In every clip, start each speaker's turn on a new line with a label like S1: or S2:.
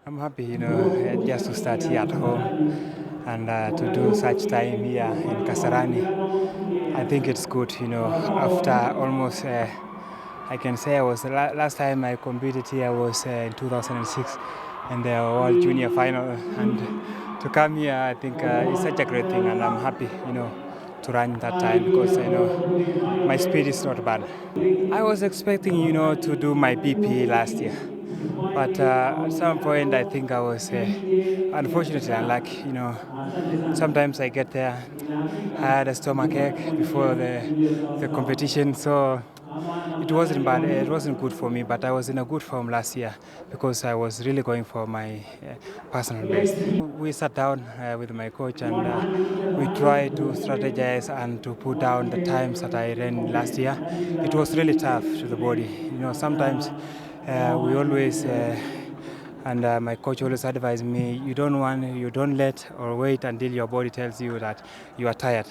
S1: I'm happy, just to start here at home and to do such time here in Kasarani. I think it's good, after almost, I can say last time I competed here was in 2006 in the World Junior Final. And to come here, I think it's such a great thing, and I'm happy, to run that time because I know my speed is not bad. I was expecting, to do my BP last year. But at some point, I think I was unfortunately unlucky. Sometimes I get there. I had a stomach ache before the competition, so it wasn't bad. It wasn't good for me. But I was in a good form last year because I was really going for my personal best. We sat down with my coach and we tried to strategize and to put down the times that I ran last year. It was really tough to the body. Sometimes we always and my coach always advised me, you don't let or wait until your body tells you that you are tired.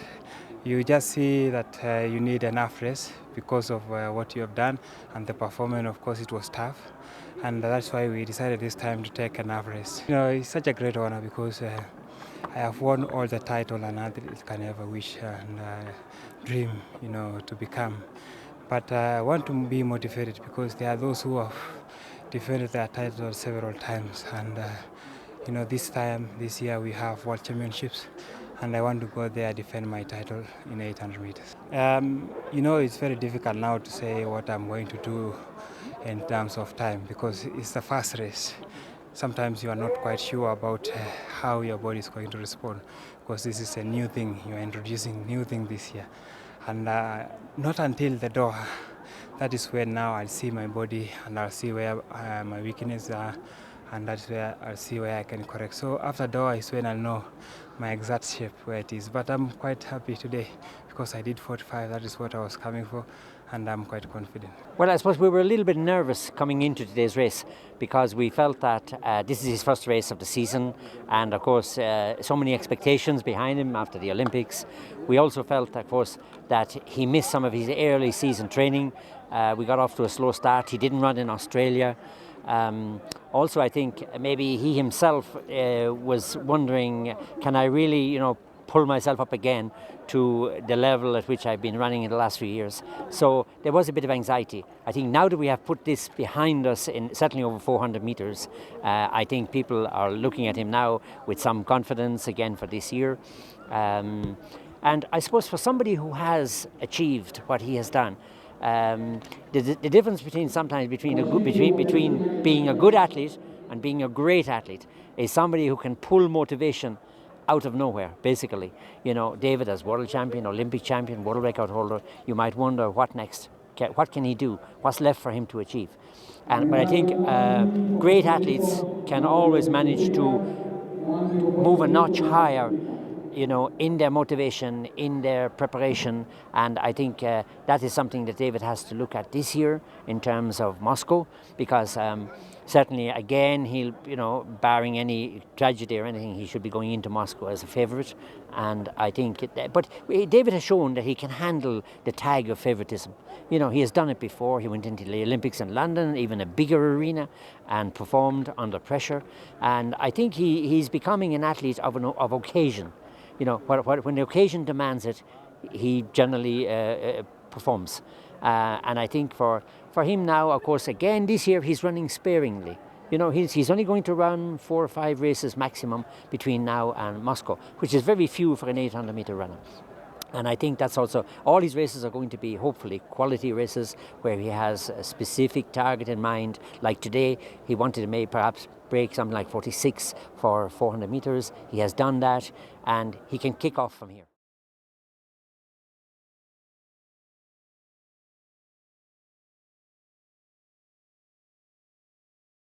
S1: You just see that you need enough rest because of what you have done, and the performance, of course, it was tough, and that's why we decided this time to take enough rest. It's such a great honor because I have won all the title an athlete can ever wish and dream, to become. But I want to be motivated because there are those who have defended their title several times, and this year we have World Championships, and I want to go there defend my title in 800 meters. It's very difficult now to say what I'm going to do in terms of time because it's the first race. Sometimes you are not quite sure about how your body is going to respond because this is a new thing. You are introducing new thing this year, and not until the Doha. That is where now I'll see my body and I'll see where my weaknesses are, and that's where I'll see where I can correct. So after Doha is when I'll know my exact shape where it is. But I'm quite happy today because I did 45. That is what I was coming for, and I'm quite confident.
S2: Well, I suppose we were a little bit nervous coming into today's race because we felt that this is his first race of the season, and of course so many expectations behind him after the Olympics. We also felt, of course, that he missed some of his early season training. We got off to a slow start. He didn't run in Australia. Also, I think maybe he himself was wondering, can I really, pull myself up again to the level at which I've been running in the last few years? So there was a bit of anxiety. I think now that we have put this behind us, in certainly over 400 meters, I think people are looking at him now with some confidence again for this year. And I suppose for somebody who has achieved what he has done, the difference between being a good athlete and being a great athlete is somebody who can pull motivation out of nowhere, basically. David as world champion, Olympic champion, world record holder, you might wonder what next. What can he do? What's left for him to achieve? But I think great athletes can always manage to move a notch higher, in their motivation, in their preparation. And I think that is something that David has to look at this year in terms of Moscow, because certainly, again, he'll, barring any tragedy or anything, he should be going into Moscow as a favourite. And I think, but David has shown that he can handle the tag of favouritism. He has done it before. He went into the Olympics in London, even a bigger arena, and performed under pressure. And I think he's becoming an athlete of occasion. When the occasion demands it, he generally performs. And I think for him now, of course, again, this year he's running sparingly. He's only going to run 4 or 5 races maximum between now and Moscow, which is very few for an 800-meter runner. And I think that's also, all his races are going to be hopefully quality races where he has a specific target in mind. Like today, he wanted to maybe perhaps break something like 46 for 400 meters. He has done that, and he can kick off from here.